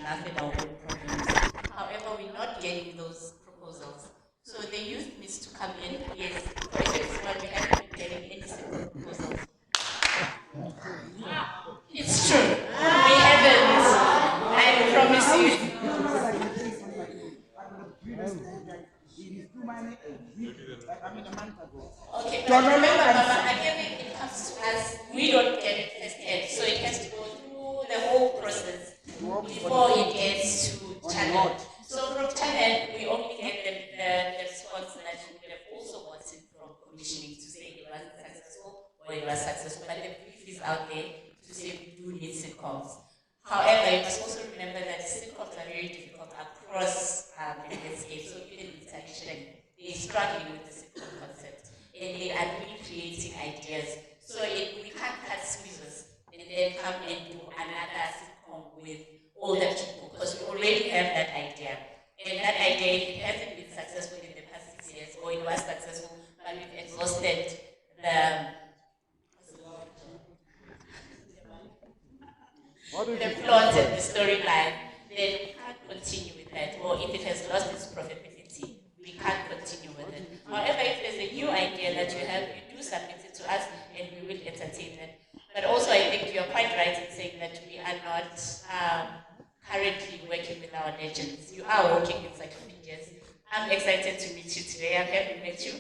laugh at our own problems. However, we're not getting those proposals. So the youth needs to come in. Yes, for example, we haven't been getting any single proposals. It's true. We haven't. I promise you. Okay, but remember, Mama, again, when it comes to us, we don't get it firsthand. So it has to go through the whole process before it gets to channel. So from channel, we only get the response that we would have also gotten from commissioning to say it wasn't successful or it was successful. But the brief is out there to say we do need sitcoms. However, you must also remember that sitcoms are very difficult across the landscape. So even internationally, they're struggling with the sitcom concept. And they are really creating ideas. So we can't cut squeezes and then come and do another sitcom with older people, because we already have that idea. And that idea, if it hasn't been successful in the past 6 years, or it was successful, but we've exhausted the plot and the storyline, then we can't continue with that. Or if it has lost its profitability, we can't continue with it. However, if there's a new idea that you have, you do submit it to us and we will entertain that. But also, I think you're quite right in saying that we are not currently working with our legends. You are working with encyclopedias. I'm excited to meet you today. I've never met you.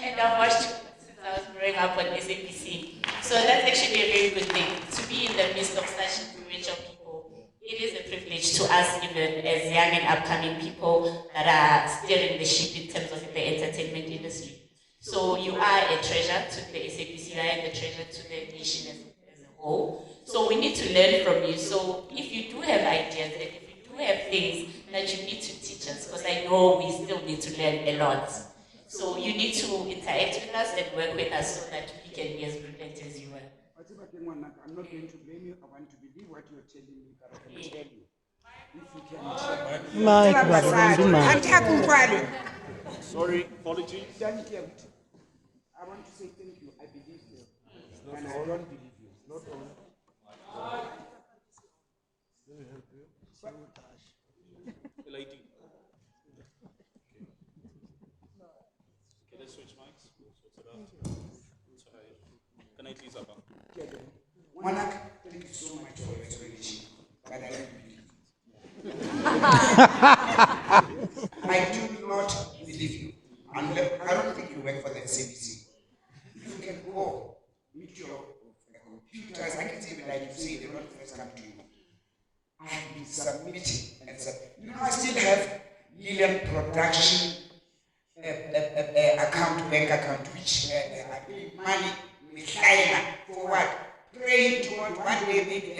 And I've watched you since I was growing up on SABC. So that's actually a very good thing. To be in the midst of such influential people, it is a privilege to us, even as young and upcoming people that are steering the ship in terms of the entertainment industry. So you are a treasure to the SABC, you are a treasure to the nation as a whole. So we need to learn from you. So if you do have ideas and if you do have things that you need to teach us, because I know we still need to learn a lot. So you need to interact with us and work with us so that we can be as brilliant as you are. I'm not going to blame you. I want to believe what you're telling me, but I can tell you. If you can. Sorry, apologies. I want to say thank you. I believe you. And I don't believe you. Not all. Let me help you. Lighting. Okay, let's switch mics. Can I please have Monarch, thank you so much for your explanation. But I don't believe you. I do not believe you. I don't think you work for the SABC. If you can go meet your computers, I can say, like you say, they don't first come to you. I have been submitting and I still have Lilian Production bank account, which I pay money for what? Praying toward one day maybe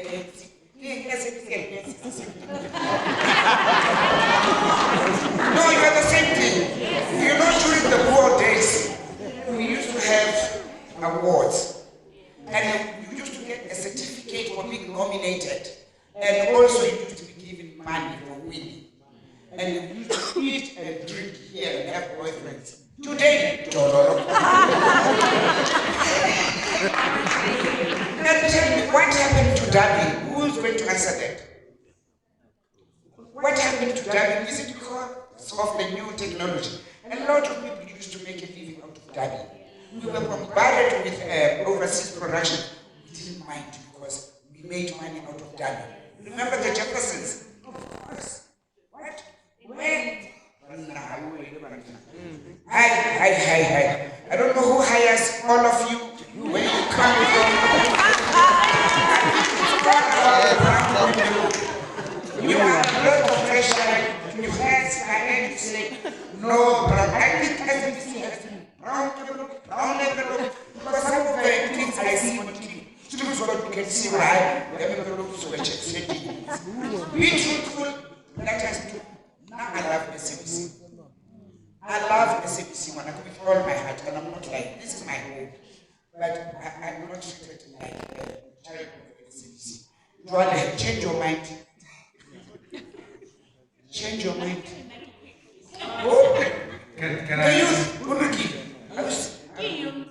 No, you are the same thing. You know, during the war days, we used to have awards. And you used to get a certificate for being nominated. And also you used to be given money for winning. And you used to eat and drink here and have boyfriends. Today, now tell me, what happened to dubbing? Who is going to answer that? What happened to dubbing? Is it because of the new technology? And a lot of people used to make a living out of dubbing. We were bombarded with overseas production. We didn't mind because we made money out of dubbing. Remember the Jeffersons? Of course. What? When? Hi. I don't know who hires all of you, where you come from. You have a lot of pressure. You have to say, no, but I think SABC has been round level, because some of the things I see on TV, students what you can see why the envelopes were checked. Be truthful, let us do. Now I love SABC. I love SABC with all my heart, and I'm not like, this is my home. But I'm not treated like a child of SABC. Do you want to change your mind? Change your mind. Oh, can I use Unuki? I saw you.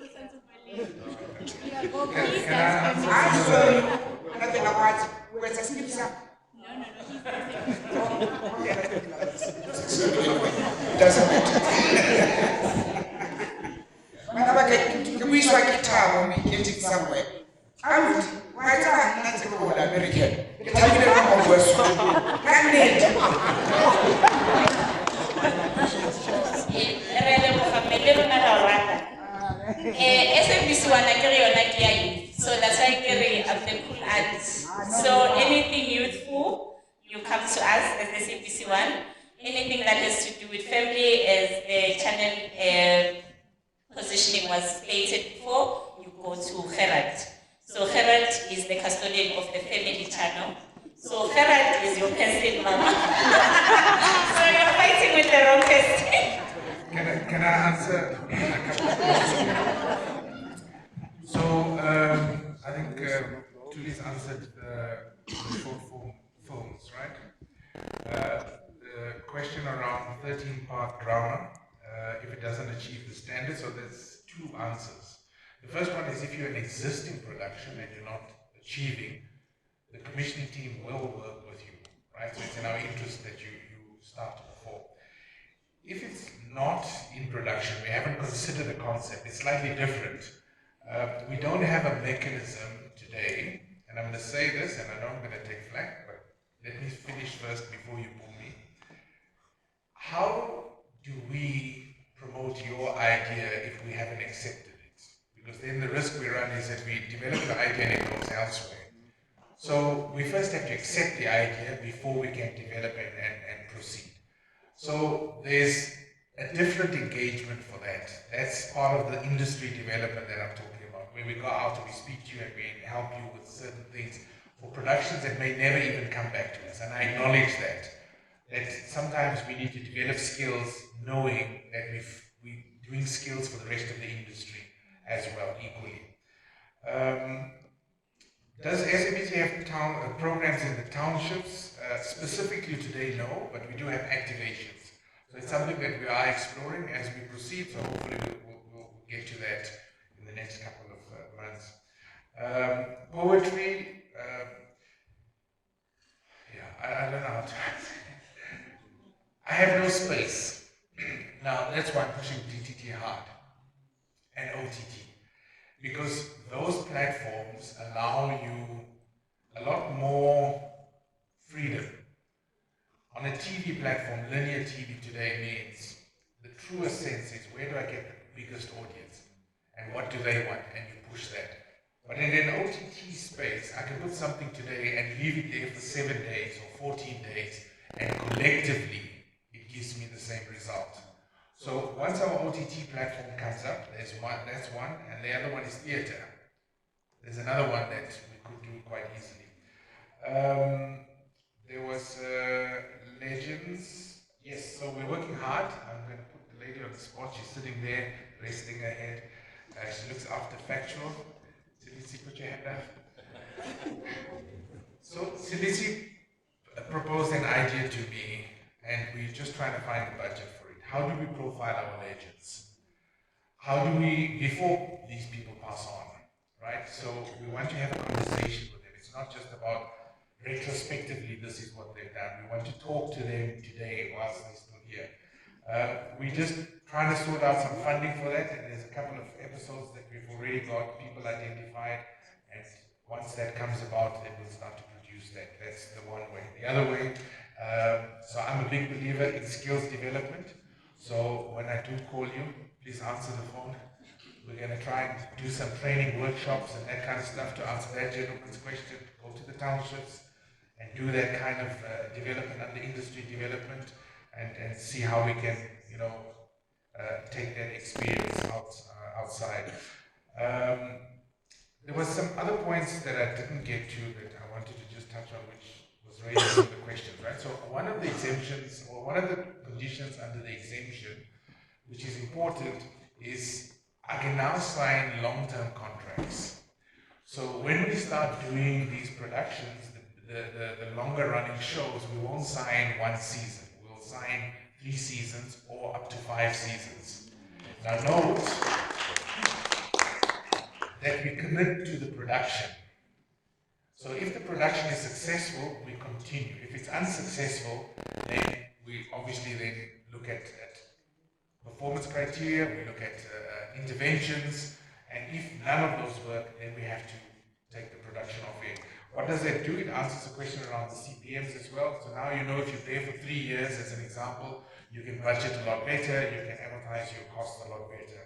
Nothing about it. doesn't matter. Whenever we saw a guitar when we get it somewhere, I would, why did I not go with American? It's a little more worse. SABC wanna carry on like so that's why I carry up the cool ads. So anything youthful, you come to us as the SABC one. Anything that has to do with family, as the channel positioning was stated before, you go to Gerard. So Gerard is the custodian of the family channel. So Gerard is your person, mama. So you're fighting with the wrong person. Can I answer a couple of questions? So, I think Julie's answered the short form films, right? The question around 13-part drama, if it doesn't achieve the standard, so there's two answers. The first one is if you're an existing production and you're not achieving, the commissioning team will work with you, right? So it's in our interest that you start to perform. If it's not in production, we haven't considered the concept, it's slightly different. We don't have a mechanism today, and I'm going to say this, and I know I'm going to take flack, but let me finish first before you pull me. How do we promote your idea if we haven't accepted it? Because then the risk we run is that we develop the idea and it goes elsewhere. So we first have to accept the idea before we can develop and proceed. So there's a different engagement for that. That's part of the industry development that I'm talking about, where we go out and we speak to you and we help you with certain things for productions that may never even come back to us. And I acknowledge that sometimes we need to develop skills knowing that we're doing skills for the rest of the industry as well, equally. Does SABC have programs in the townships? Specifically today, no, but we do have activations. So it's something that we are exploring as we proceed, so hopefully we'll get to that in the next couple of months. Poetry, I don't know how to I have no space. Now, that's why I'm pushing DTT hard and OTT. Because those platforms allow you a lot more freedom. On a TV platform, linear TV today means the truest sense is where do I get the biggest audience and what do they want, and you push that. But in an OTT space, I can put something today and leave it there for 7 days or 14 days, and collectively it gives me the same result. So once our OTT platform comes up, that's one, and the other one is theatre. There's another one that we could do quite easily. There was Legends. Yes, so we're working hard. I'm going to put the lady on the spot. She's sitting there, resting her head. She looks after factual. Silisi, put your hand up. So Silisi proposed an idea to me, and we're just trying to find a budget for it. How do we profile our legends? How do we, before these people pass on, right? So we want to have a conversation with them. It's not just about retrospectively, this is what they've done. We want to talk to them today whilst they're still here. We're just trying to sort out some funding for that, and there's a couple of episodes that we've already got people identified, and once that comes about, then we'll start to produce that. That's the one way. The other way, so I'm a big believer in skills development. So when I do call you, please answer the phone. We're going to try and do some training workshops and that kind of stuff to answer that gentleman's question, go to the townships and do that kind of development under industry development, and see how we can, take that experience outside. There was some other points that I didn't get to that I wanted to just touch on, which was raised in the questions, right? So one of the exemptions, or one of the conditions under the exemption, which is important, is I can now sign long-term contracts. So when we start doing these productions, the longer running shows, we won't sign 1 season. We'll sign 3 seasons or up to 5 seasons. Now note that we commit to the production. So if the production is successful, we continue. If it's unsuccessful, then we obviously then look at performance criteria, we look at interventions, and if none of those work, then we have to take the production off air. What does that do? It answers a question around the CPMs as well. So now you know if you're there for 3 years, as an example, you can budget a lot better, you can amortize your costs a lot better.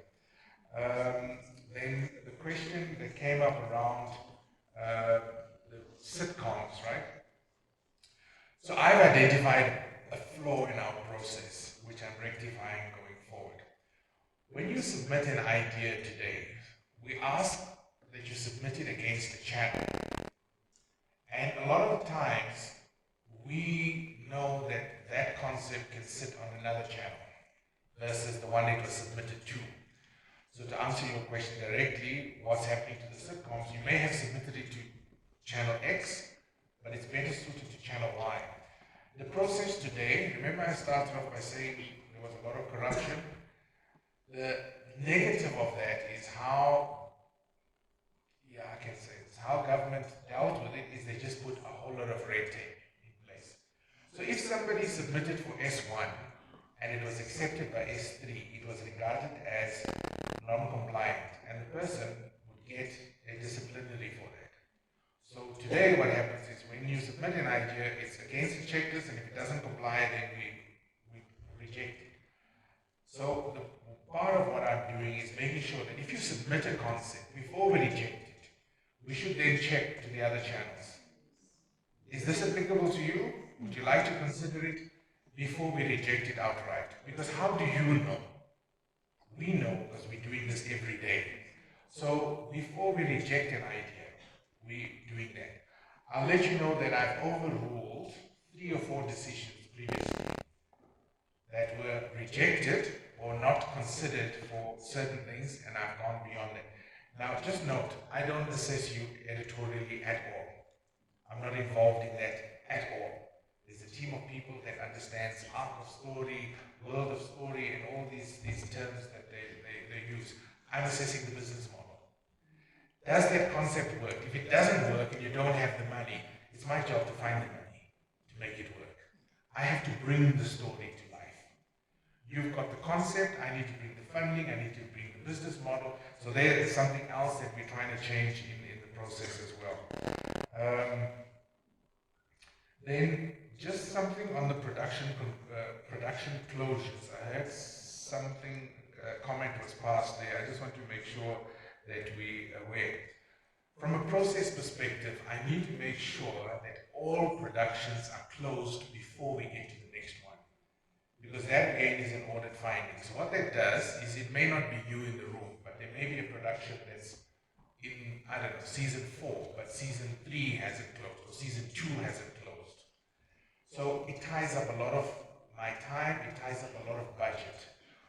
Then the question that came up around the sitcoms, right? So I've identified a flaw in our process, which I'm rectifying going forward. When you submit an idea today, we ask that you submit it against a channel. And a lot of times, we know that that concept can sit on another channel versus the one it was submitted to. So to answer your question directly, what's happening to the sitcoms, you may have submitted it to channel X, but it's better suited to channel Y. The process today, remember I started off by saying there was a lot of corruption. The negative of that is how, I can say this, how government dealt with it is they just put a whole lot of red tape in place. So if somebody submitted for S1 and it was accepted by S3, it was regarded as non-compliant, and the person would get a disciplinary for that. So today what happens is when you submit an idea, it's against the checklist, and if it doesn't comply, then we reject it. So the part of what I'm doing is making sure that if you submit a concept, before we reject it, we should then check to the other channels. Is this applicable to you? Would you like to consider it before we reject it outright? Because how do you know? We know because we're doing this every day. So before we reject an idea, we're doing that. I'll let you know that I've overruled 3 or 4 decisions previously that were rejected or not considered for certain things, and I've gone beyond that. Now, just note, I don't assess you editorially at all. I'm not involved in that at all. There's a team of people that understands arc of story, world of story, and all these terms that they use. I'm assessing the business model. Does that concept work? If it doesn't work and you don't have the money, it's my job to find the money to make it work. I have to bring the story to life. You've got the concept, I need to bring the funding, I need to bring the business model. So there is something else that we're trying to change in the process as well. Then just something on the production closures. I heard something, a comment was passed there. I just want to make sure that we're aware. From a process perspective, I need to make sure that all productions are closed before we get to the next one. Because that again is an audit finding. So what that does is it may not be you in the room, but there may be a production that's in, I don't know, season 4, but season 3 hasn't closed, or season 2 hasn't closed. So it ties up a lot of my time, it ties up a lot of budget.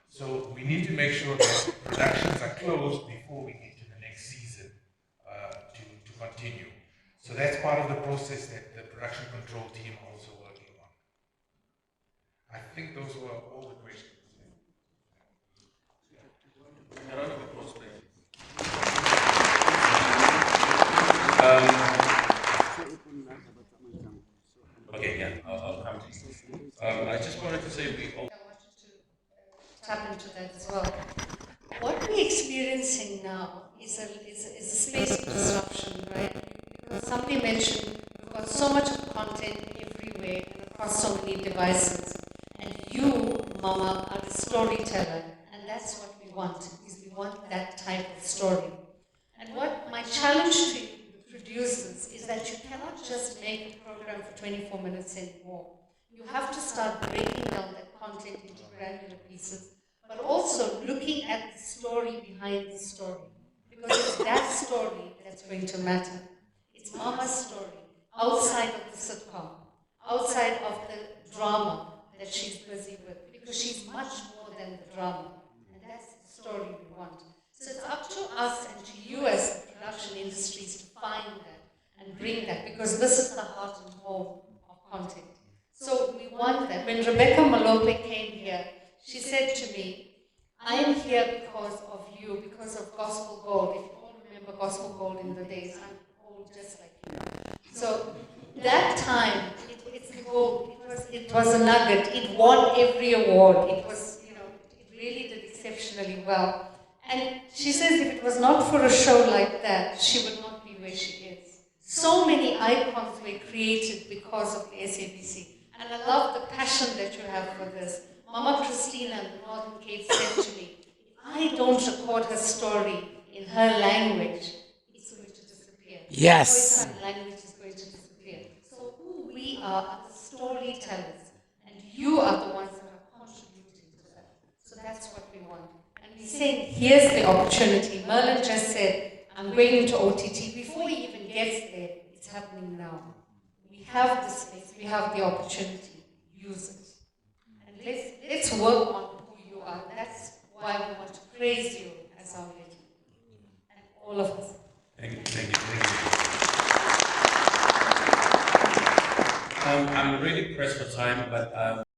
So we need to make sure that productions are closed before we get to the next season to continue. So that's part of the process that the production control team are also working on. I think those were all the questions. Okay, yeah, I'll come to you. I just wanted to say we all. I wanted to tap into that as well. What we're experiencing now is a space of disruption, right? Because somebody mentioned we've got so much of content everywhere and across so many devices. And you, Mama, are the storyteller, and that's what we want, is we want that type of story. And what my challenge to you, the producers, is that you cannot just make a program for 24 minutes anymore. You have to start breaking down that content into granular pieces, but also looking at the story behind the story. Because it's that story that's going to matter. It's Mama's story, outside of the sitcom, outside of the drama that she's busy with, because she's much more than the drama. And that's the story we want. So it's up to us and to you as the production industries to find that and bring that, because this is the heart and home of content. So we want that. When Rebecca Malope came here, she said to me, I am here because of you, because of Gospel Gold. If you all remember Gospel Gold in the days, I'm old just like you. So that time, it's gold. It was a nugget. It won every award. It was, it really really well. And she says if it was not for a show like that, she would not be where she is. So many icons were created because of the SABC. And I love the passion that you have for this. Mama Christina in the Northern Cape said to me, if I don't record her story in her language, it's going to disappear. Yes. Khoisan language is going to disappear. So who we are the storytellers. And you are the ones that are contributing to that. So that's what we want. And we're saying, here's the opportunity. Merlin just said, I'm going into OTT. Before he even gets there, it's happening now. We have the space, we have the opportunity. Use it. And let's work on who you are. That's why we want to praise you as our lady. And all of us. Thank you, thank you, thank you. I'm really pressed for time, but